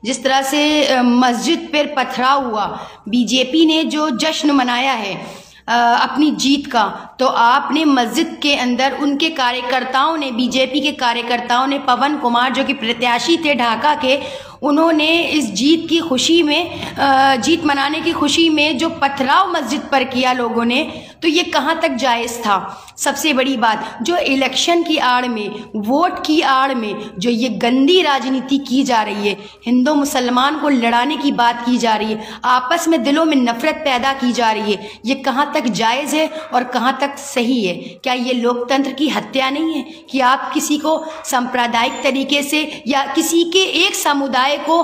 जिस तरह से मस्जिद पर पथराव हुआ, बीजेपी ने जो जश्न मनाया है अपनी जीत का, तो आपने मस्जिद के अंदर उनके कार्यकर्ताओं ने, बीजेपी के कार्यकर्ताओं ने, पवन कुमार जो कि प्रत्याशी थे ढाका के, उन्होंने इस जीत की खुशी में, जीत मनाने की खुशी में जो पथराव मस्जिद पर किया लोगों ने, तो ये कहाँ तक जायज़ था। सबसे बड़ी बात, जो इलेक्शन की आड़ में, वोट की आड़ में जो ये गंदी राजनीति की जा रही है, हिंदू मुसलमान को लड़ाने की बात की जा रही है, आपस में दिलों में नफरत पैदा की जा रही है, ये कहाँ तक जायज़ है और कहाँ तक सही है। क्या ये लोकतंत्र की हत्या नहीं है कि आप किसी को सांप्रदायिक तरीके से या किसी के एक समुदाय को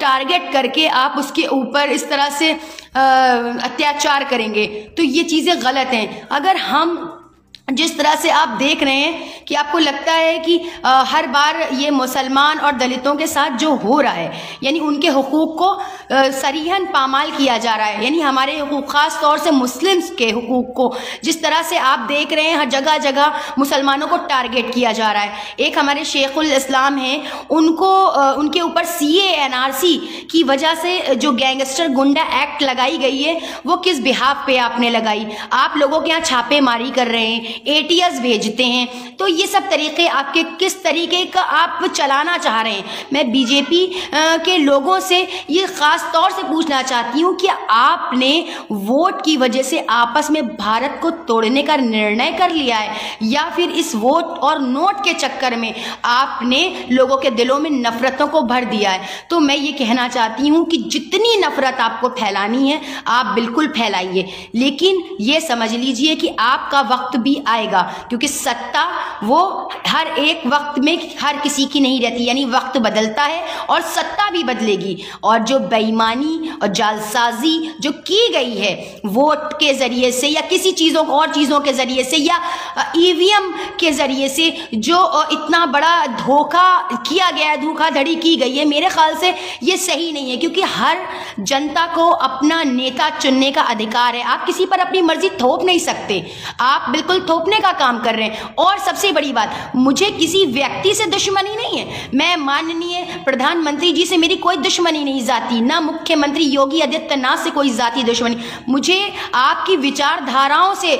टारगेट करके आप उसके ऊपर इस तरह से अत्याचार करेंगे? तो ये चीज़ें गलत हैं। अगर हम जिस तरह से आप देख रहे हैं कि आपको लगता है कि हर बार ये मुसलमान और दलितों के साथ जो हो रहा है, यानी उनके हुकूक को सरीहन पामाल किया जा रहा है, यानी हमारे हुकूक, ख़ास तौर से मुस्लिम्स के हुकूक को जिस तरह से आप देख रहे हैं हर जगह जगह मुसलमानों को टारगेट किया जा रहा है। एक हमारे शेखुल इस्लाम हैं, उनको उनके ऊपर CA NRC की वजह से जो गैंगस्टर गुंडा एक्ट लगाई गई है, वो किस बिहाफ पे आपने लगाई? आप लोगों के यहाँ छापेमारी कर रहे हैं, ATS भेजते हैं, तो ये सब तरीके आपके किस तरीके का आप चलाना चाह रहे हैं? मैं बीजेपी के लोगों से ये खास तौर से पूछना चाहती हूँ कि आपने वोट की वजह से आपस में भारत को तोड़ने का निर्णय कर लिया है, या फिर इस वोट और नोट के चक्कर में आपने लोगों के दिलों में नफरतों को भर दिया है? तो मैं ये कहना चाहती हूँ कि जितनी नफरत आपको फैलानी है आप बिल्कुल फैलाइए, लेकिन ये समझ लीजिए कि आपका वक्त भी आएगा, क्योंकि सत्ता वो हर एक वक्त में हर किसी की नहीं रहती, यानी वक्त बदलता है और सत्ता भी बदलेगी। और जो बेईमानी और जालसाजी जो की गई है वोट के जरिए से या किसी चीज़ों और चीज़ों के जरिए से या EVM के जरिए से जो इतना बड़ा धोखा किया गया है, धोखाधड़ी की गई है, मेरे ख्याल से ये सही नहीं है, क्योंकि हर जनता को अपना नेता चुनने का अधिकार है। आप किसी पर अपनी मर्जी थोप नहीं सकते, आप बिल्कुल थोपने का काम कर रहे हैं। और सबसे बड़ी बात, मुझे किसी व्यक्ति से दुश्मनी नहीं है, मैं माननीय प्रधानमंत्री जी से मेरी कोई दुश्मनी नहीं जाती, ना मुख्यमंत्री योगी आदित्यनाथ से कोई जाती दुश्मनी, मुझे आपकी विचारधाराओं से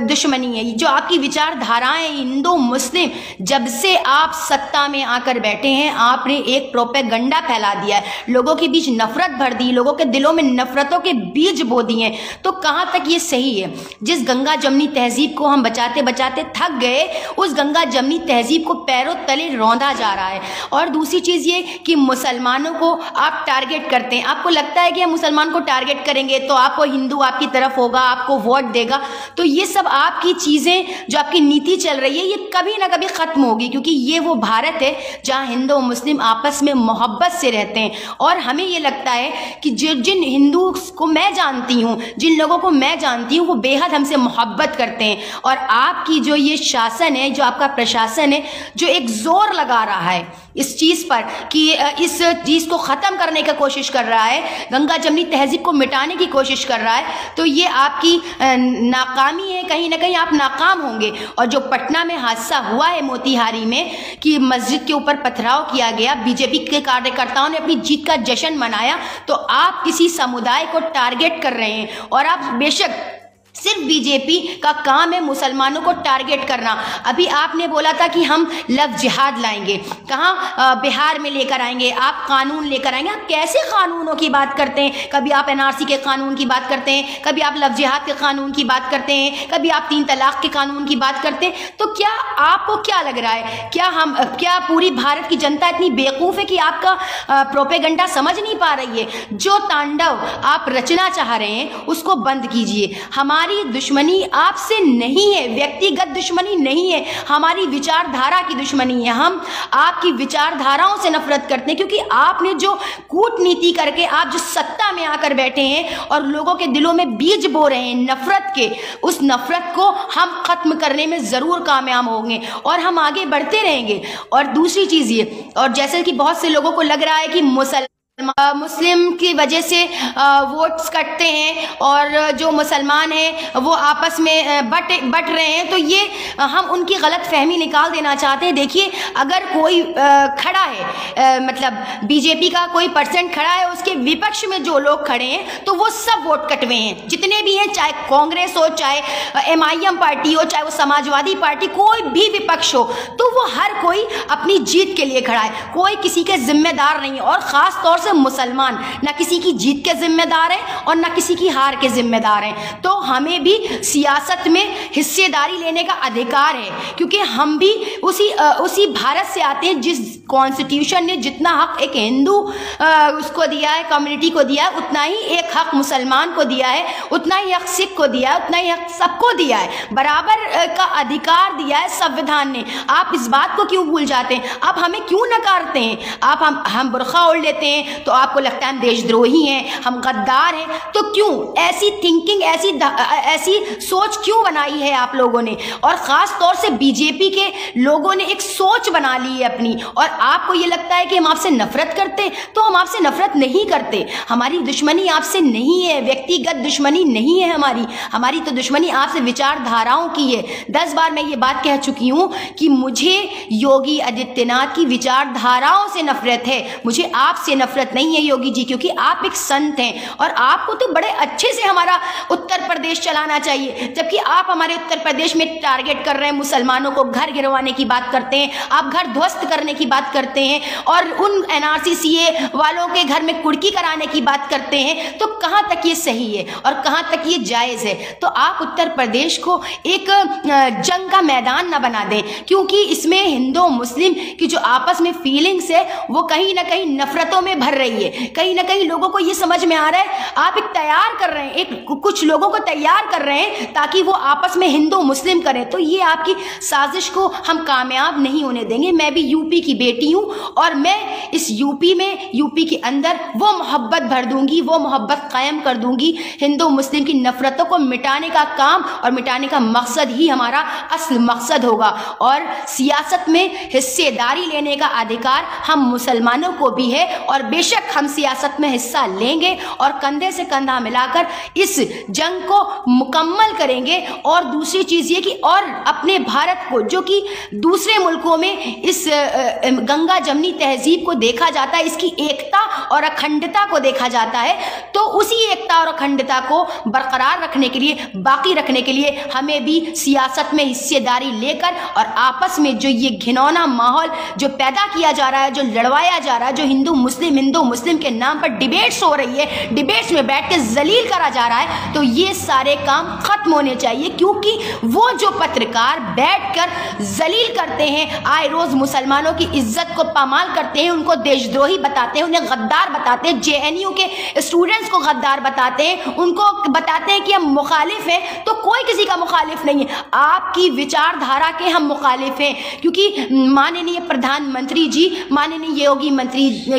दुश्मनी है। जो आपकी विचारधाराएं हिंदू मुस्लिम, जब से आप सत्ता में आकर बैठे हैं आपने एक प्रोपेगंडा फैला दिया है, लोगों के बीच नफरत भर दी, लोगों के दिलों में नफरतों के बीज बो दिए। तो कहाँ तक ये सही है? जिस गंगा जमनी तहजीब को हम बचाते बचाते थक गए, उस गंगा जमनी तहजीब को पैरों तले रौंदा जा रहा है। और दूसरी चीज़ ये कि मुसलमानों को आप टारगेट करते हैं, आपको लगता है कि हम मुसलमान को टारगेट करेंगे तो आपको हिंदू आपकी तरफ होगा, आपको वोट देगा। तो ये सब आपकी चीज़ें, जो आपकी नीति चल रही है, ये कभी ना कभी ख़त्म होगी, क्योंकि ये वो भारत है जहाँ हिंदू मुस्लिम आपस में मोहब्बत से रहते हैं। और हमें ये लगता है कि जिन हिंदू को मैं जानती हूँ, जिन लोगों को मैं जानती हूँ, वो बेहद हमसे मोहब्बत करते हैं। और आपकी जो ये शासन है, जो आपका प्रशासन है, जो एक जोर लगा रहा है इस चीज़ पर कि इस चीज़ को ख़त्म करने की कोशिश कर रहा है, गंगा जमनी तहजीब को मिटाने की कोशिश कर रहा है, तो ये आपकी नाकामी है, कहीं ना कहीं आप नाकाम होंगे। और जो पटना में हादसा हुआ है मोतिहारी में कि मस्जिद के ऊपर पथराव किया गया, बीजेपी के कार्यकर्ताओं ने अपनी जीत का जश्न मनाया, तो आप किसी समुदाय को टारगेट कर रहे हैं। और आप बेशक सिर्फ बीजेपी का काम है मुसलमानों को टारगेट करना। अभी आपने बोला था कि हम लव जिहाद लाएंगे, कहाँ? बिहार में लेकर आएंगे, आप कानून लेकर आएंगे। आप कैसे कानूनों की बात करते हैं? कभी आप NRC के कानून की बात करते हैं, कभी आप लव जिहाद के कानून की बात करते हैं, कभी आप 3 तलाक के कानून की बात करते हैं। तो क्या आपको क्या लग रहा है, क्या पूरी भारत की जनता इतनी बेवकूफ़ है कि आपका प्रोपेगेंडा समझ नहीं पा रही है? जो तांडव आप रचना चाह रहे हैं उसको बंद कीजिए। हमारी दुश्मनी आपसे नहीं है, व्यक्तिगत दुश्मनी नहीं है, हमारी विचारधारा की दुश्मनी है। हम आपकी विचारधाराओं से नफरत करते हैं, क्योंकि आपने जो कूटनीति करके आप जो सत्ता में आकर बैठे हैं और लोगों के दिलों में बीज बो रहे हैं नफरत के, उस नफरत को हम खत्म करने में जरूर कामयाब होंगे और हम आगे बढ़ते रहेंगे। और दूसरी चीज ये, और जैसे कि बहुत से लोगों को लग रहा है कि मुस्लिम की वजह से वोट्स कटते हैं और जो मुसलमान हैं वो आपस में बट रहे हैं, तो ये हम उनकी गलत फहमी निकाल देना चाहते हैं। देखिए, अगर कोई खड़ा है, मतलब बीजेपी का कोई परसेंट खड़ा है, उसके विपक्ष में जो लोग खड़े हैं तो वो सब वोट कटवे हैं, जितने भी हैं, चाहे कांग्रेस हो, चाहे MIM पार्टी हो, चाहे वो समाजवादी पार्टी, कोई भी विपक्ष हो, तो वो हर कोई अपनी जीत के लिए खड़ा है, कोई किसी के जिम्मेदार नहीं है। और खास तौर से मुसलमान ना किसी की जीत के जिम्मेदार हैं और ना किसी की हार के जिम्मेदार हैं। तो हमें भी सियासत में हिस्सेदारी लेने का अधिकार है, क्योंकि हम भी उसी भारत से आते हैं जिस कॉन्स्टिट्यूशन ने जितना हक एक हिंदू उसको दिया है, कम्युनिटी को दिया है, उतना ही एक हक मुसलमान को दिया है, उतना ही हक सिख को दिया है, उतना ही हक सबको दिया है, बराबर का अधिकार दिया है संविधान ने। आप इस बात को क्यों भूल जाते हैं? आप हमें क्यों नकारते हैं? आप हम बुर्खा ओढ़ लेते हैं तो आपको लगता है हम देशद्रोही हैं, हम गद्दार हैं। तो क्यों ऐसी थिंकिंग, ऐसी सोच क्यों बनाई है आप लोगों ने? और खास तौर से बीजेपी के लोगों ने एक सोच बना ली है अपनी, और आपको ये लगता है कि हम आपसे नफरत करते, तो हम आपसे नफरत नहीं करते। हमारी दुश्मनी आपसे नहीं है, व्यक्तिगत दुश्मनी नहीं है हमारी तो दुश्मनी आपसे विचारधाराओं की है। 10 बार मैं ये बात कह चुकी हूं कि मुझे योगी आदित्यनाथ की विचारधाराओं से नफरत है, मुझे आपसे नफरत नहीं है योगी जी, क्योंकि आप एक संत हैं और आपको तो बड़े अच्छे से हमारा उत्तर प्रदेश चलाना चाहिए, जबकि आप हमारे उत्तर प्रदेश में टारगेट कर रहे हैं मुसलमानों को, घर गिरवाने की बात करते हैं, आप घर ध्वस्त करने की बात करते हैं और उन NRC CA वालों के घर में कुर्की कराने की बात करते हैं। तो कहां तक ये सही है और कहां तक ये जायज है? तो आप उत्तर प्रदेश को एक जंग का मैदान ना बना दें, क्योंकि इसमें हिंदू मुस्लिम की जो आपस में फीलिंग्स है वो कहीं ना कहीं नफरतों में भर रही है। कहीं ना कहीं लोगों को ये समझ में आ रहा है, आप एक तैयार कर रहे हैं, कुछ लोगों को तैयार कर रहे हैं ताकि वो आपस में हिंदू मुस्लिम करें। तो ये आपकी साजिश को हम कामयाब नहीं होने देंगे। मैं भी यूपी की बेटी हूं और मैं इस यूपी के अंदर वो मोहब्बत भर दूंगी, वो मोहब्बत कायम कर दूंगी। हिंदू मुस्लिम की नफरतों को मिटाने का काम और मिटाने का मकसद ही हमारा असल मकसद होगा। और सियासत में हिस्सेदारी लेने का अधिकार हम मुसलमानों को भी है और बेशक हम सियासत में हिस्सा लेंगे और कंधे से कंधा मिलाकर इस जंग को मुकम्मल करेंगे। और दूसरी चीज ये कि और अपने भारत को, जो कि दूसरे मुल्कों में इस गंगा जमनी तहजीब को देखा जाता है, इसकी एकता और अखंडता को देखा जाता है, तो उसी एकता और अखंडता को बरकरार रखने के लिए, बाकी रखने के लिए हमें भी सियासत में हिस्सेदारी लेकर और आपस में जो ये घिनौना माहौल जो पैदा किया जा रहा है, जो लड़वाया जा रहा है, जो हिंदू मुस्लिम के नाम पर डिबेट्स हो रही है, डिबेट्स में बैठ के जलील करा जा रहा है, तो ये सारे काम खत्म होने चाहिए। क्योंकि वो जो पत्रकार बैठकर जलील करते हैं, आए रोज मुसलमानों की इज्जत को पामाल करते हैं, उनको देशद्रोही बताते हैं, उन्हें गद्दार बताते हैं, JNU के स्टूडेंट्स को गद्दार बताते हैं, उनको बताते हैं कि हम मुखालिफ हैं, तो कोई किसी का मुखालिफ नहीं है, आपकी विचारधारा के हम मुखालिफ हैं। क्योंकि माननीय प्रधानमंत्री जी, माननीय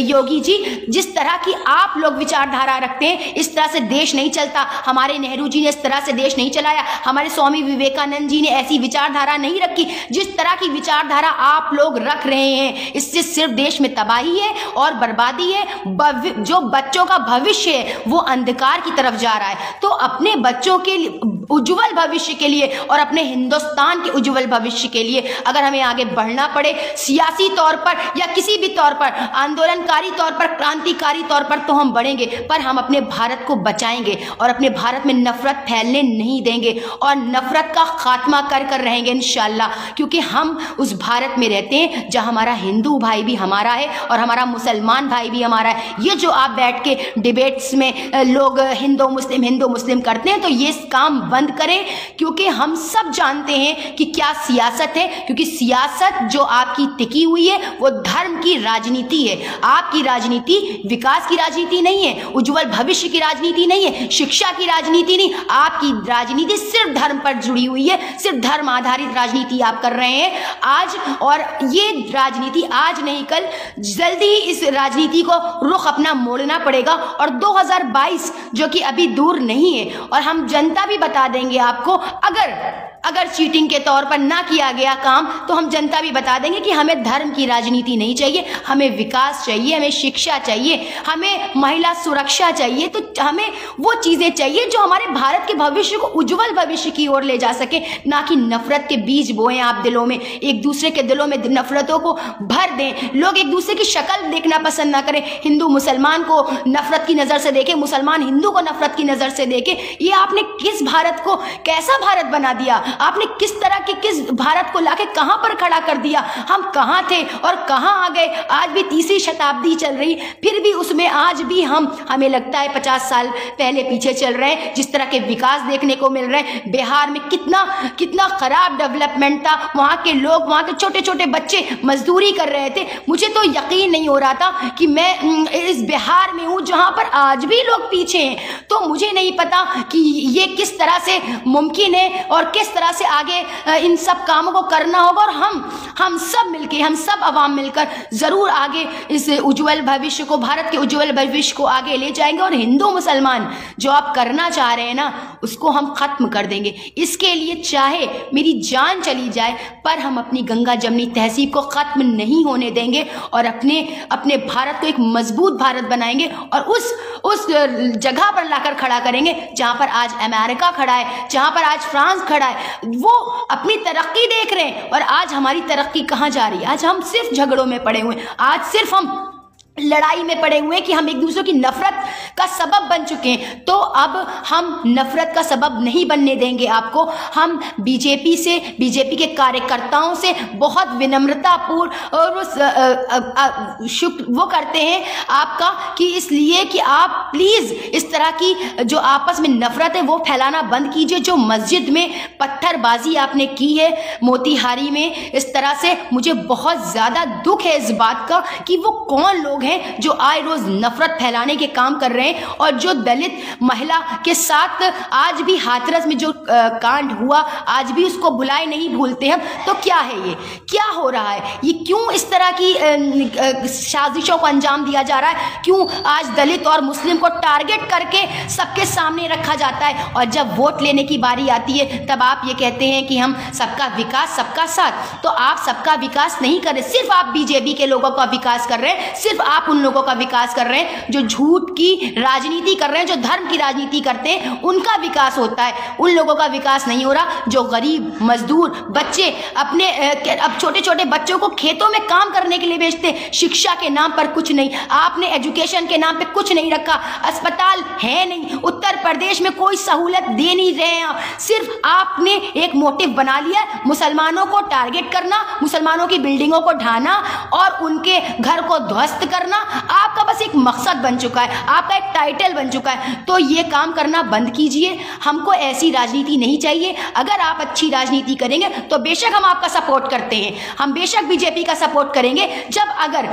योगी जी, जिस तरह की आप लोग विचारधारा रखते हैं, इस तरह से देश नहीं चलता। हमारे नेहरू जी ने इस तरह से देश नहीं चलाया, हमारे स्वामी विवेकानंद जी ने ऐसी विचारधारा नहीं रखी जिस तरह की विचारधारा आप लोग रख रहे हैं। इससे सिर्फ देश में तबाही है और बर्बादी है, जो बच्चों का भविष्य है वो अंधकार की तरफ जा रहा है। तो अपने बच्चों के उज्जवल भविष्य के लिए और अपने हिंदुस्तान के उज्जवल भविष्य के लिए अगर हमें आगे बढ़ना पड़े सियासी तौर पर या किसी भी तौर पर, आंदोलनकारी तौर पर, क्रांतिकारी तौर पर, तो हम बढ़ेंगे, पर हम अपने भारत को बचाएंगे और अपने भारत में नफरत फैलने नहीं देंगे और नफरत का खात्मा कर रहेंगे इंशाल्लाह। क्योंकि हम उस भारत में रहते हैं जहां हमारा हिंदू भाई भी हमारा है और हमारा मुसलमान भाई भी हमारा है। ये जो आप बैठ के डिबेट्स में लोग हिंदू मुस्लिम करते हैं, तो ये काम बंद करें, क्योंकि हम सब जानते हैं कि क्या सियासत है। क्योंकि सियासत जो आपकी टिकी हुई है वो धर्म की राजनीति है। आपकी राजनीति विकास की राजनीति नहीं है, उज्जवल भविष्य की राजनीति नहीं है, शिक्षा की राजनीति नहीं। आपकी राजनीति सिर्फ धर्म पर जुड़ी हुई है, सिर्फ धर्म आधारित राजनीति आप कर रहे हैं आज। और ये राजनीति आज नहीं कल, जल्दी ही इस राजनीति को रुख अपना मोड़ना पड़ेगा। और 2022 जो कि अभी दूर नहीं है, और हम जनता भी बता देंगे आपको, अगर चीटिंग के तौर पर ना किया गया काम तो हम जनता भी बता देंगे कि हमें धर्म की राजनीति नहीं चाहिए, हमें विकास चाहिए, हमें शिक्षा चाहिए, हमें महिला सुरक्षा चाहिए। तो हमें वो चीजें चाहिए जो हमारे भारत के भविष्य को, उज्जवल भविष्य की ओर ले जा सके, ना कि नफरत के बीज बोएं आप दिलों में, एक दूसरे के दिलों में नफरतों को भर दें। लोग एक दूसरे की शक्ल देखना पसंद ना करें, हिंदू मुसलमान को नफरत की नजर से देखे, मुसलमान हिंदू को नफरत की नजर से देखे। ये आपने किस भारत को, कैसा भारत बना दिया आपने? किस तरह के, किस भारत को लाके कहां पर खड़ा कर दिया? हम कहां थे और कहां आ गए? आज भी तीसरी शताब्दी चल रही, फिर भी उसमें आज भी हमें लगता है 50 साल पहले पीछे चल रहे हैं। जिस तरह के विकास देखने को मिल रहे हैं, बिहार में कितना खराब डेवलपमेंट था। वहां के लोग, वहां के छोटे छोटे बच्चे मजदूरी कर रहे थे। मुझे तो यकीन नहीं हो रहा था कि मैं इस बिहार में हूं जहां पर आज भी लोग पीछे हैं। तो मुझे नहीं पता कि ये किस तरह से मुमकिन है और किस तरह से आगे इन सब कामों को करना होगा। और हम सब मिलकर, हम सब अवाम मिलकर जरूर आगे इस उज्जवल भविष्य को, भारत के उज्जवल भविष्य को आगे ले जाएंगे। और हिंदू मुसलमान जो आप करना चाह रहे हैं ना, उसको हम खत्म कर देंगे। इसके लिए चाहे मेरी जान चली जाए, पर हम अपनी गंगा जमनी तहजीब को खत्म नहीं होने देंगे और अपने भारत को एक मजबूत भारत बनाएंगे और उस जगह पर लाकर खड़ा करेंगे जहां पर आज अमेरिका खड़ा है, जहां पर आज फ्रांस खड़ा है। वो अपनी तरक्की देख रहे हैं और आज हमारी तरक्की कहां जा रही है? आज हम सिर्फ झगड़ों में पड़े हुए हैं, आज सिर्फ हम लड़ाई में पड़े हुए हैं कि हम एक दूसरे की नफरत का सबब बन चुके हैं। तो अब हम नफरत का सबब नहीं बनने देंगे आपको। हम बीजेपी के कार्यकर्ताओं से बहुत विनम्रतापूर्ण और शुक्र वो करते हैं आपका कि इसलिए कि आप प्लीज इस तरह की जो आपस में नफरत है वो फैलाना बंद कीजिए। जो मस्जिद में पत्थरबाजी आपने की है मोतीहारी में, इस तरह से मुझे बहुत ज्यादा दुख है इस बात का कि वो कौन लोग जो आए रोज नफरत फैलाने के काम कर रहे हैं और जो दलित महिला के साथ आज भी हाथरस में जो कांड हुआ, आज भी उसको बुलाए नहीं भूलते हम। तो क्या है ये, क्या हो रहा है? ये क्यों इस तरह की साजिशों को अंजाम दिया जा रहा है? क्यों आज दलित और मुस्लिम को टारगेट करके सबके सामने रखा जाता है? और जब वोट लेने की बारी आती है तब आप ये कहते हैं कि हम सबका विकास, सबका साथ। तो आप सबका विकास नहीं कर रहे, सिर्फ आप बीजेपी के लोगों का विकास कर रहे हैं, सिर्फ आप उन लोगों का विकास कर रहे हैं जो झूठ की राजनीति कर रहे हैं, जो धर्म की राजनीति करते हैं, उनका विकास होता है। उन लोगों का विकास नहीं हो रहा जो गरीब मजदूर बच्चे अपने अब छोटे छोटे बच्चों को खेतों में काम करने के लिए भेजते, शिक्षा के नाम पर कुछ नहीं, आपने एजुकेशन के नाम पे कुछ नहीं रखा, अस्पताल है नहीं, उत्तर प्रदेश में कोई सहूलत दे नहीं रहे हैं आप। सिर्फ आपने एक मोटिव बना लिया मुसलमानों को टारगेट करना, मुसलमानों की बिल्डिंगों को ढाना और उनके घर को ध्वस्त करना। आपका बस एक मकसद बन चुका है, आपका एक टाइटल बन चुका है। तो ये काम करना बंद कीजिए। हमको ऐसी राजनीति नहीं चाहिए। अगर आप अच्छी राजनीति करेंगे तो बेशक हम आपका सपोर्ट करते हैं, हम बेशक बीजेपी का सपोर्ट करेंगे, जब अगर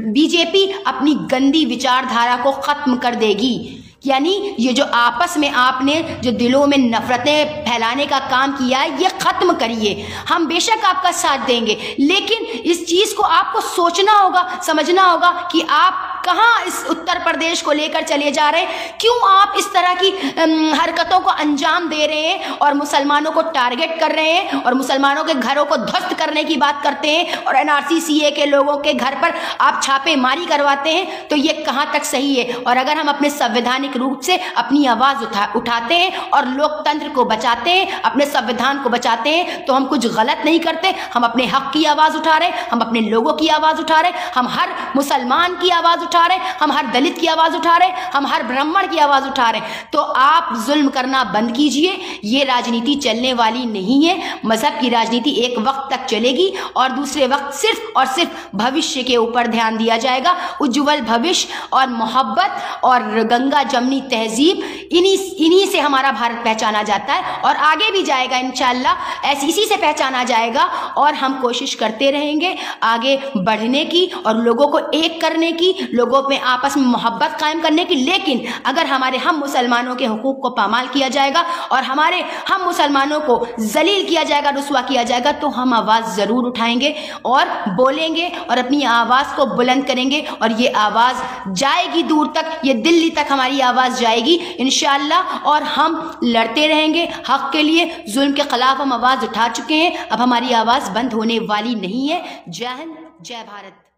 बीजेपी अपनी गंदी विचारधारा को खत्म कर देगी। यानी ये जो आपस में आपने जो दिलों में नफरतें फैलाने का काम किया है, ये खत्म करिए। हम बेशक आपका साथ देंगे, लेकिन इस चीज को आपको सोचना होगा, समझना होगा कि आप कहां इस उत्तर प्रदेश को लेकर चले जा रहे हैं। क्यों आप इस तरह की हरकतों को अंजाम दे रहे हैं और मुसलमानों को टारगेट कर रहे हैं और मुसलमानों के घरों को ध्वस्त करने की बात करते हैं और एनआरसी सीए के लोगों के घर पर आप छापेमारी करवाते हैं? तो ये कहां तक सही है? और अगर हम अपने संवैधानिक रूप से अपनी आवाज उठाते हैं और लोकतंत्र को बचाते हैं, अपने संविधान को बचाते हैं, तो हम कुछ गलत नहीं करते। हम अपने हक की आवाज उठा रहे हैं, हम अपने लोगों की आवाज उठा रहे हैं, हम हर मुसलमान की आवाज उठा रहे हैं, हम हर दलित की आवाज उठा रहे हैं, हम हर ब्राह्मण की आवाज उठा रहे हैं। तो आप जुल्म करना बंद कीजिए। ये राजनीति चलने वाली नहीं है। मजहब की राजनीति एक वक्त तक चलेगी और दूसरे वक्त सिर्फ और सिर्फ भविष्य के ऊपर ध्यान दिया जाएगा। उज्जवल भविष्य और मोहब्बत और गंगा जमनी तहजीब, इन्हीं से हमारा भारत पहचाना जाता है और आगे भी जाएगा इंशाअल्लाह। इसी से पहचाना जाएगा और हम कोशिश करते रहेंगे आगे बढ़ने की और लोगों को एक करने की, लोगों में आपस में मोहब्बत कायम करने की, लेकिन अगर हमारे हम मुसलमानों के हुकूक को पामाल किया जाएगा और हमारे हम मुसलमानों को जलील किया जाएगा, रुस्वा किया जाएगा, तो हम आवाज़ ज़रूर उठाएंगे और बोलेंगे और अपनी आवाज़ को बुलंद करेंगे और ये आवाज़ जाएगी दूर तक, ये दिल्ली तक हमारी आवाज़ जाएगी इंशाअल्लाह। और हम लड़ते रहेंगे हक़ के लिए, जुल्म के ख़िलाफ़ हम आवाज़ उठा चुके हैं, अब हमारी आवाज़ बंद होने वाली नहीं है। जय हिंद, जय भारत।